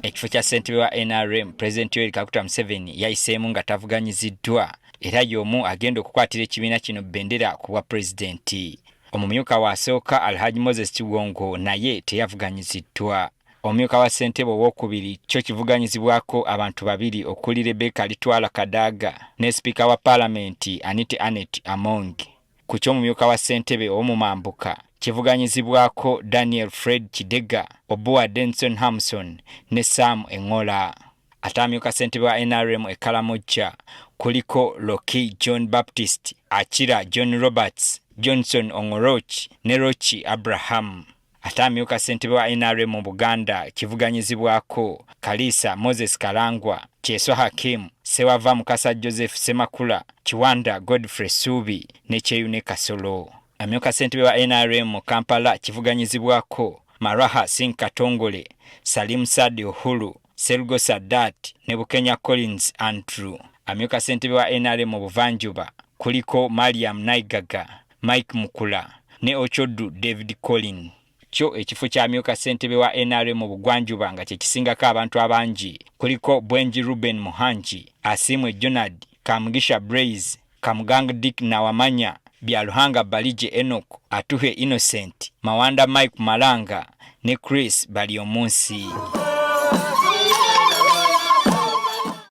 Ekifo kya ssentebe wa NRM Pulezidenti Yoweri Kaguta Museveni yayiseemu nga tavuganyiziddwa era y'omu agenda okukwatira ekibiina kino bbendera ku bwa pulezidenti. Omumyuka wasooka Alhaji Moses Kigongo naye teyavuganyiziddwa. Omumyuka wa ssentebe owookubiri kyo kivuganyizibwako abantu babiri okuli Rebecca Litwala Kadaga ne Sipiika wa Paalamenti Anite Anet Among. Ku ky'omumyuka wa ssentebe ow'omumambuka kivuganyizibwako Daniel Fred Kidega, Obuwa Denson Hamson ne Sam Engola. Ate amyuka ssentebe wa NRM e Karamoja kuliko Loki John Baptist, Akira John Roberts, Johnson Ongoroch ne Rochi Abraham. Ate amyuka ssentebe wa NRM mu Buganda kivuganyizibwako Kalisa Moses Kalangwa, Kyeswa Hakim, Sewava Mukasa Joseph Semakula, Kiwanda Godfrey Subi ne Kyeyune Kasolo. Amyuka ssentebe wa NRM mu Kampala kivuganyizibwako Maraha Singh Katongole, Salim Sadi Uhuru, Selgo Sadat ne Bukenya Collins Andrew. Amyuka ssentebe wa NRM mu Buvanjuba kuliko Mariam Naigaga, Mike Mukula ne Ochodu David Collin. Kyo ekifo kya amyuka ssentebe wa NRM mu Bugwanjuba nga kye kisingako abantu abangi kuliko Bwenji Ruben Muhanji, Asimwe Jonad, Kamugisha Blaze, Kamugang Dick Nawamanya, Byaluhanga Balije Enoch, Atuhe Innocent, Mawanda Mike Malanga ne Chris Baliomunsi.